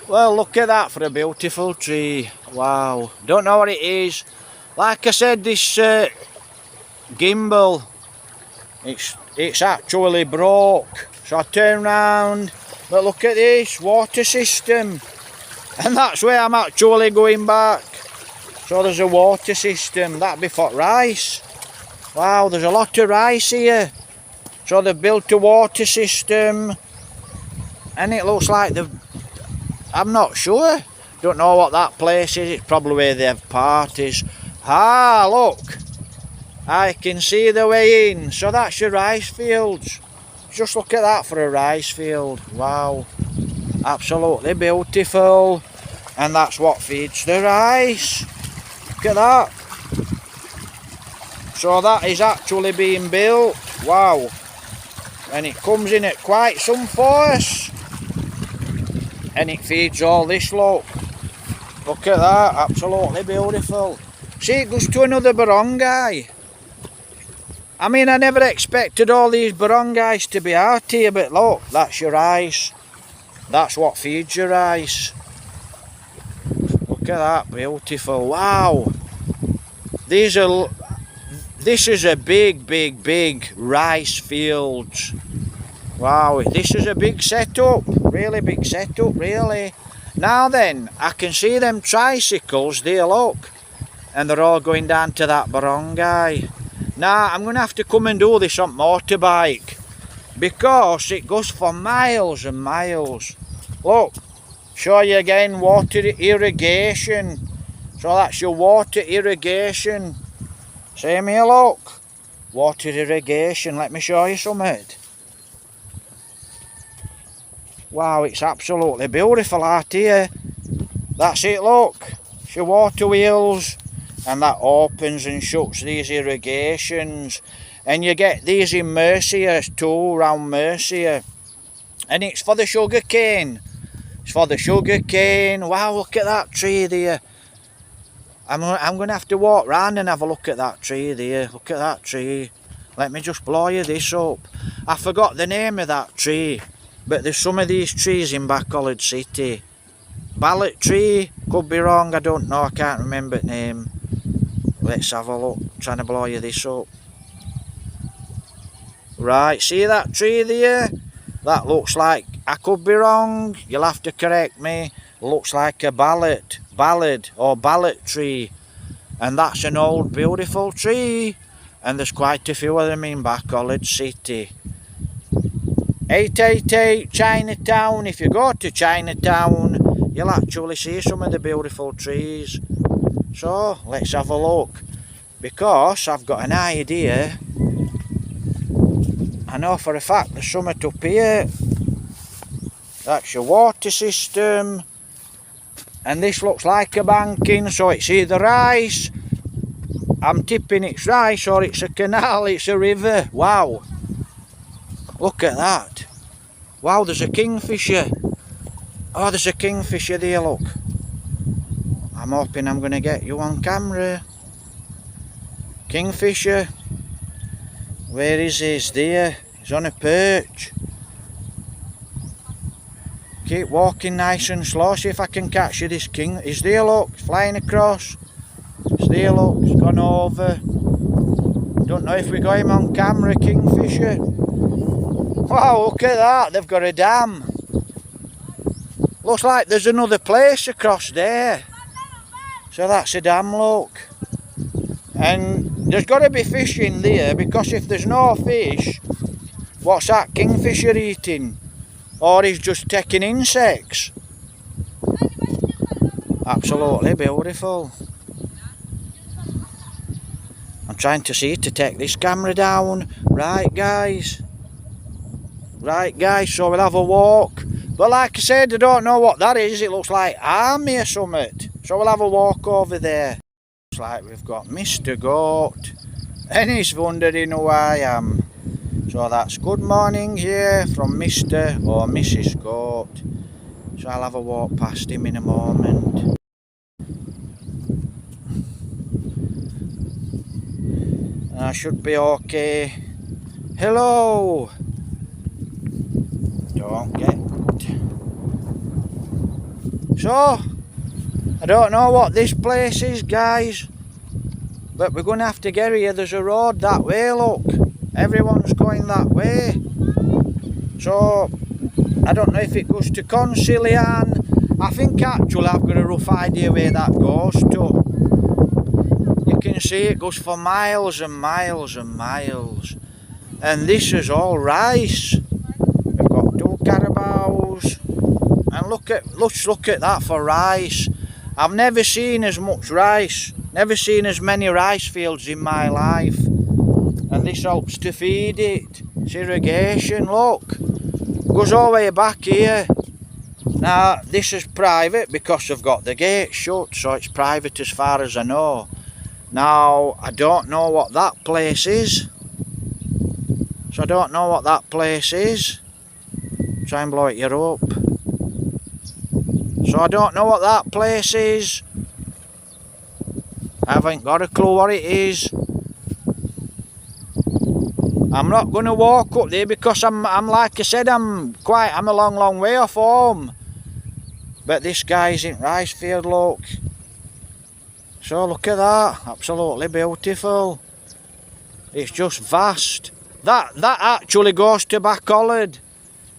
Well, look at that for a beautiful tree. Wow. Don't know what it is. Like I said, this gimbal, it's actually broke. So I turn round, but look at this water system. And that's where I'm actually going back. So there's a water system. That'd be for rice. Wow, there's a lot of rice here. So they've built a water system. And it looks like I'm not sure. Don't know what that place is. It's probably where they have parties. Ah, look. I can see the way in. So that's your rice fields. Just look at that for a rice field. Wow. Absolutely beautiful. And that's what feeds the rice. Look at that. So that is actually being built. Wow. And it comes in at quite some force. And it feeds all this, look. Look at that, absolutely beautiful. See, it goes to another barangay. I mean, I never expected all these barangays to be out here, but look, that's your rice. That's what feeds your rice. Look at that, beautiful, wow. This is a big rice fields. Wow, this is a big setup, really big setup, really. Now then, I can see them tricycles there, look. And they're all going down to that barangay. Now, I'm going to have to come and do this on motorbike. Because it goes for miles and miles. Look, show you again, water irrigation. So that's your water irrigation. Same here, look. Water irrigation, let me show you something. Wow, it's absolutely beautiful out here. That's it, look. It's your water wheels. And that opens and shuts these irrigations. And you get these in Mercia too, around Mercia. And it's for the sugar cane. It's for the sugar cane. Wow, look at that tree there. I'm going to have to walk round and have a look at that tree there. Look at that tree. Let me just blow you this up. I forgot the name of that tree. But there's some of these trees in Bacolod City. Ballot tree, could be wrong, I don't know, I can't remember the name. Let's have a look, I'm trying to blow you this up. Right, see that tree there? That looks like, I could be wrong, you'll have to correct me. Looks like a ballot tree. And that's an old beautiful tree. And there's quite a few of them in Bacolod City. 888 Chinatown. If you go to Chinatown, you'll actually see some of the beautiful trees. So let's have a look, because I've got an idea. I know for a fact there's something up here. That's your water system, and this looks like a banking, so it's either rice, I'm tipping it's rice, or it's a canal, it's a river. Wow, look at that. Wow, there's a kingfisher. Oh, there's a kingfisher there, look. I'm hoping I'm going to get you on camera. Kingfisher. Where is he? He's there. He's on a perch. Keep walking nice and slow. See if I can catch you, this king. He's there, look. He's flying across. He's there, look. He's gone over. Don't know if we got him on camera, kingfisher. Wow, look at that. They've got a dam. Looks like there's another place across there. So that's a dam, look. And there's got to be fish in there, because if there's no fish, what's that kingfisher eating? Or he's just taking insects. Absolutely beautiful. I'm trying to see to take this camera down. Right, guys. Right, guys, so we'll have a walk. But like I said, I don't know what that is. It looks like army or something. So we'll have a walk over there. Looks like we've got Mr. Goat. And he's wondering who I am. So that's good morning here from Mr. or Mrs. Goat. So I'll have a walk past him in a moment. I should be okay. Hello! Don't get So, I don't know what this place is, guys, but we're going to have to get here. There's a road that way, look. Everyone's going that way. So, I don't know if it goes to Cansilyan. I think actually I've got a rough idea where that goes to. You can see it goes for miles and miles and miles. And this is all rice. We've got 2 carabaos. And look at that for rice. I've never seen as much rice. Never seen as many rice fields in my life. And this helps to feed it. It's irrigation, look. Goes all the way back here. Now, this is private because I've got the gate shut, so it's private as far as I know. Now, I don't know what that place is. So I don't know what that place is. Try and blow it here up. So I don't know what that place is. I haven't got a clue what it is. I'm not going to walk up there because I'm like I said, I'm a long way off home. But this guy's in rice field, look. So look at that, absolutely beautiful. It's just vast. That actually goes to Bacolod.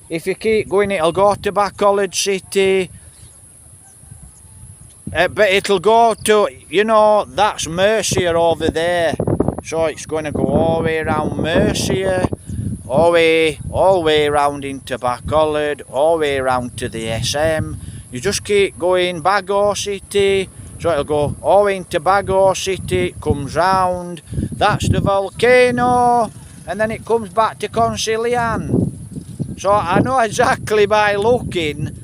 If you keep going, it'll go to Bacolod City. But it'll go to, you know, that's Mercia over there. So it's going to go all the way around Mercia, all the way around into Bacolod, all the way around to the SM. You just keep going, Bago City. So it'll go all the way into Bago City, it comes round. That's the volcano. And then it comes back to Cansilyan. So I know exactly by looking,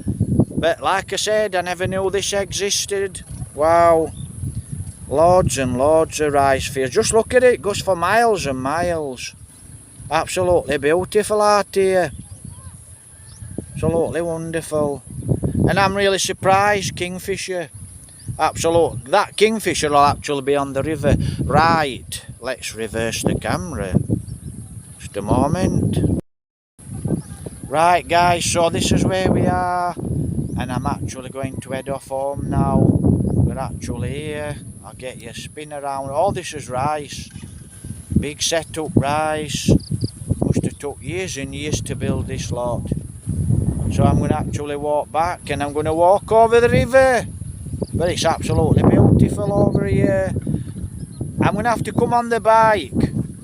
but like I said, I never knew this existed. Wow, loads and loads of rice fields. Just look at it, it goes for miles and miles. Absolutely beautiful out here. Absolutely wonderful. And I'm really surprised, kingfisher. Absolute, that kingfisher will actually be on the river. Right, let's reverse the camera. Just a moment. Right guys, so this is where we are. And I'm actually going to head off home now. We're actually here. I'll get you a spin around. All this is rice. Big setup rice. Must have took years and years to build this lot. So I'm going to actually walk back and I'm going to walk over the river. But it's absolutely beautiful over here. I'm going to have to come on the bike.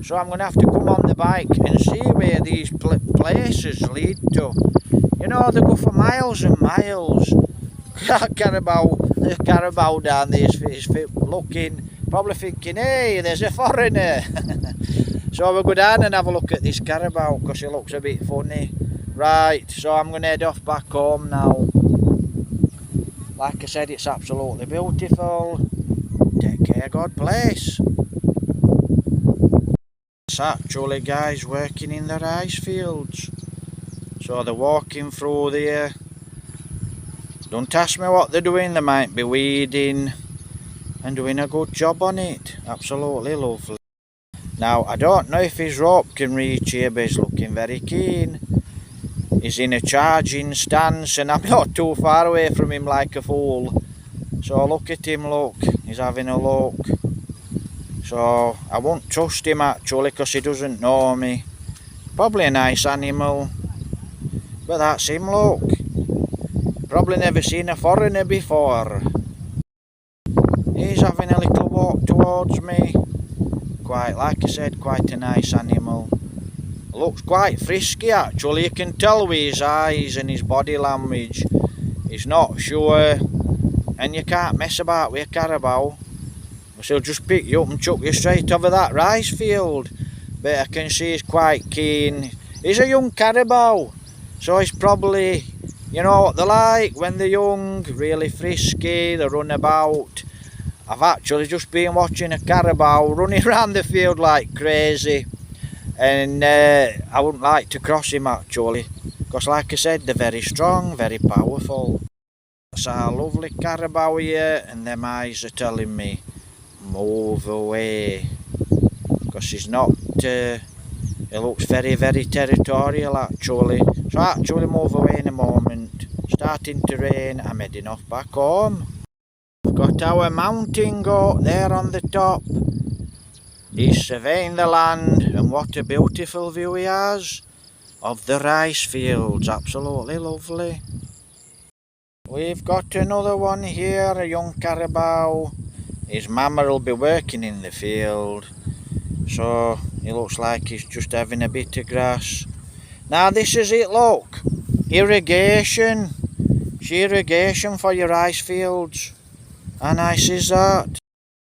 So I'm going to have to come on the bike and see where these places lead to. You know, they go for miles and miles. That carabao down there is looking, probably thinking, hey, there's a foreigner. So we'll go down and have a look at this carabao because it looks a bit funny. Right, so I'm going to head off back home now. Like I said, it's absolutely beautiful. Take care, God bless. It's actually guys working in the rice fields. So they're walking through there. Don't ask me what they're doing, they might be weeding and doing a good job on it. Absolutely lovely. Now I don't know if his rope can reach here, but he's looking very keen. He's in a charging stance and I'm not too far away from him like a fool. So look at him, look, he's having a look. So I won't trust him actually because he doesn't know me. Probably a nice animal. But that's him, look. Probably never seen a foreigner before. He's having a little walk towards me. Quite, like I said, quite a nice animal. Looks quite frisky actually, you can tell with his eyes and his body language. He's not sure. And you can't mess about with a carabao. So he'll just pick you up and chuck you straight over that rice field. But I can see he's quite keen. He's a young carabao. So he's probably, you know what they're like when they're young, really frisky, they run about. I've actually just been watching a carabao running around the field like crazy. And I wouldn't like to cross him actually. Because like I said, they're very strong, very powerful. That's a lovely carabao here and them eyes are telling me, move away. Because he's not, he looks very, very territorial actually. So actually move away in a moment. starting to rain. I'm heading off back home. We've got our mountain goat there on the top. He's surveying the land, and what a beautiful view he has of the rice fields. Absolutely lovely. We've got another one here, a young carabao. His mama will be working in the field, so he looks like he's just having a bit of grass. Now this is it, look. Irrigation. It's irrigation for your rice fields. How nice is that?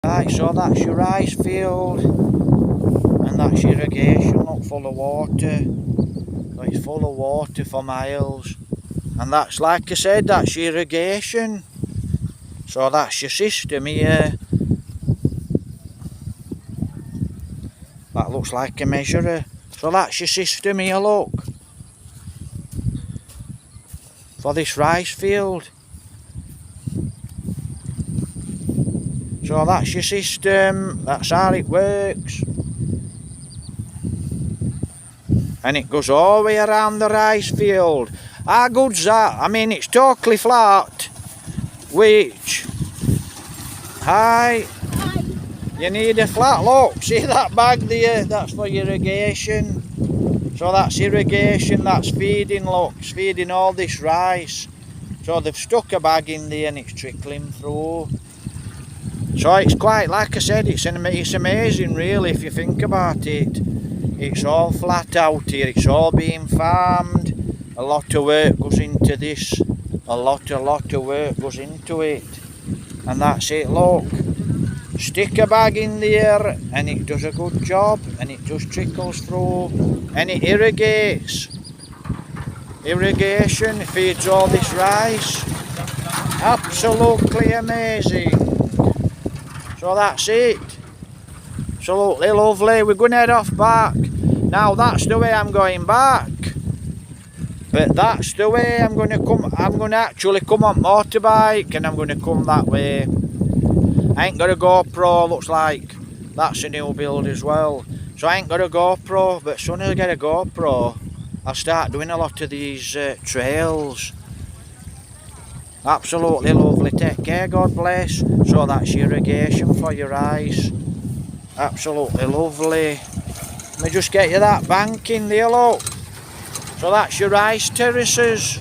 Right, so that's your rice field, and that's irrigation, look, full of water. So it's full of water for miles. And that's, like I said, that's irrigation. So that's your system here. That looks like a measurer. So that's your system here, look. For this rice field. So that's your system, that's how it works. And it goes all the way around the rice field. How good's that? I mean, it's totally flat. Which? Hi. You need a flat, look, see that bag there? That's for irrigation. So that's irrigation, that's feeding, look, it's feeding all this rice. So they've stuck a bag in there and it's trickling through. So it's quite, like I said, it's amazing really if you think about it. It's all flat out here, it's all being farmed. A lot of work goes into this. A lot of work goes into it. And that's it, look. Stick a bag in there and it does a good job and it just trickles through and it irrigates. Irrigation feeds all this rice. Absolutely amazing. So that's it. Absolutely lovely. We're going to head off back. Now that's the way I'm going back. But that's the way I'm going to come. I'm going to actually come on motorbike and I'm going to come that way. I ain't got a GoPro, looks like. That's a new build as well. So I ain't got a GoPro, but as soon as I get a GoPro, I'll start doing a lot of these trails. Absolutely lovely. Take care, God bless. So that's irrigation for your rice. Absolutely lovely. Let me just get you that bank in there, look. So that's your rice terraces.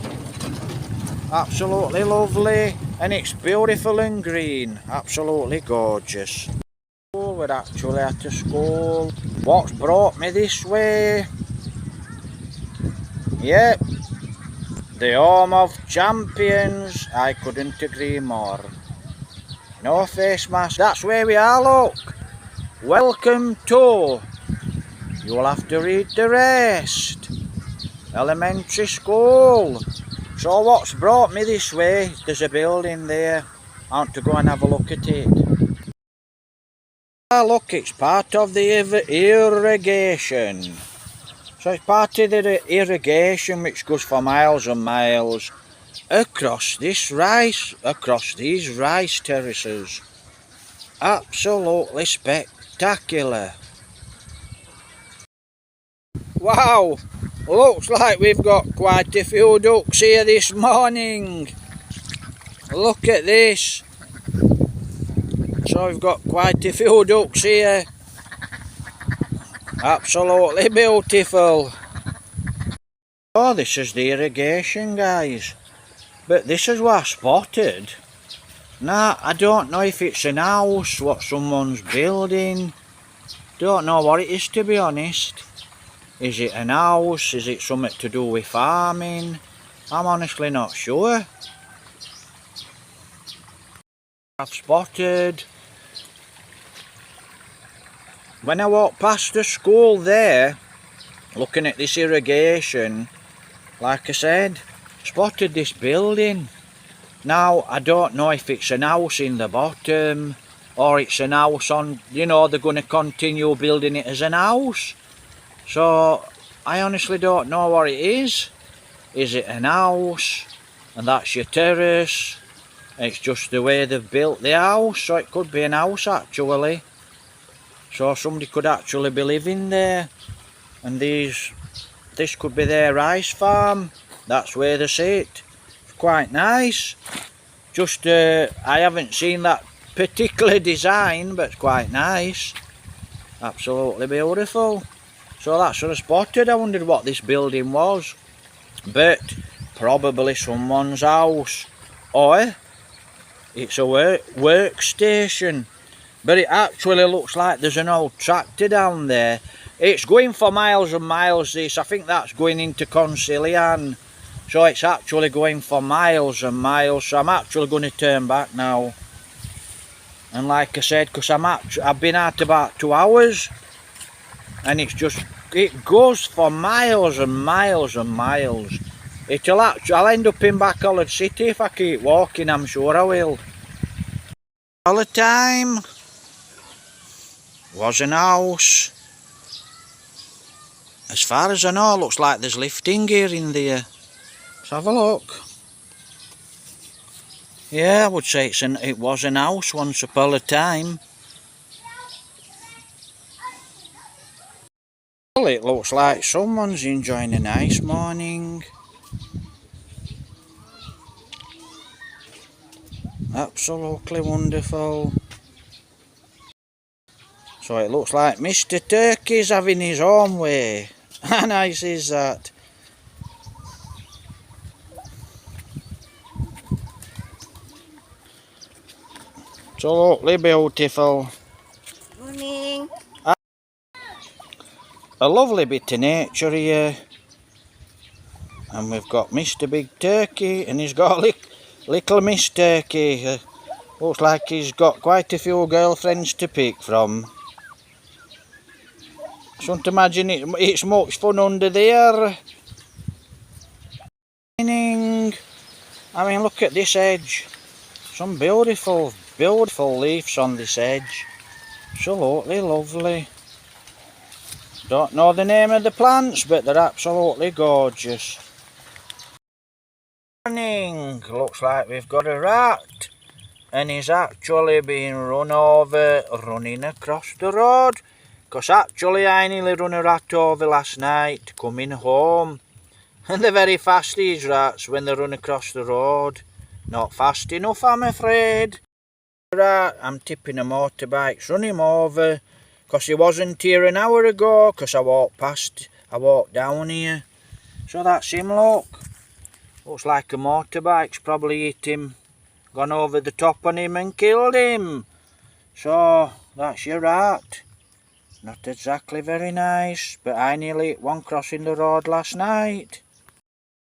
Absolutely lovely. And it's beautiful and green. Absolutely gorgeous. We're actually at a school. What's brought me this way? Yep. The home of champions. I couldn't agree more. No face mask. That's where we are, look. Welcome to. You'll have to read the rest. Elementary school. So what's brought me this way? There's a building there. I want to go and have a look at it. Ah, look, it's part of the irrigation. So it's part of the irrigation which goes for miles and miles across this rice, across these rice terraces. Absolutely spectacular. Wow, looks like we've got quite a few ducks here this morning. Look at this. So we've got quite a few ducks here. Absolutely beautiful. Oh, this is the irrigation, guys. But this is what I spotted. Now, I don't know if it's an house, what someone's building. Don't know what it is, to be honest. Is it an house? Is it something to do with farming? I'm honestly not sure. I've spotted. When I walked past the school there, looking at this irrigation, like I said, spotted this building. Now, I don't know if it's an house in the bottom, or it's an house on, you know, they're going to continue building it as an house. So, I honestly don't know what it is. Is it an house? And that's your terrace. It's just the way they've built the house, so it could be an house actually. So somebody could actually be living there. And this could be their rice farm. That's where they sit. quite nice. Just, I haven't seen that particular design, but it's quite nice. Absolutely beautiful. So that's what I spotted. I wondered what this building was. But probably someone's house. Or it's a workstation. But it actually looks like there's an old tractor down there. It's going for miles and miles, this. I think that's going into Cansilyan. So it's actually going for miles and miles. So I'm actually going to turn back now. And like I said, because I've been out about 2 hours. And it goes for miles and miles and miles. I'll end up in Bacolod City if I keep walking, I'm sure I will. All the time was an house. As far as I know, looks like there's lifting gear in there. Let's have a look. Yeah, I would say it was an house once upon a time. Well, it looks like someone's enjoying a nice morning. Absolutely wonderful. So it looks like Mr. Turkey's having his own way. How nice is that? Absolutely beautiful. Morning. A lovely bit of nature here. And we've got Mr. Big Turkey, and he's got little Miss Turkey. Looks like he's got quite a few girlfriends to pick from. I can't imagine it's much fun under there. I mean, look at this edge. Some beautiful, beautiful leaves on this edge. Absolutely lovely. Don't know the name of the plants, but they're absolutely gorgeous. Morning. Looks like we've got a rat. And he's actually being run over running across the road. Because actually I nearly run a rat over last night coming home. And they're very fast, these rats, when they run across the road. Not fast enough, I'm afraid. Rat, I'm tipping a motorbike, run him over. Because he wasn't here an hour ago, because I walked down here. So that's him, look. Looks like a motorbike's probably hit him. Gone over the top on him and killed him. So, that's your rat. Not exactly very nice, but I nearly hit one crossing the road last night.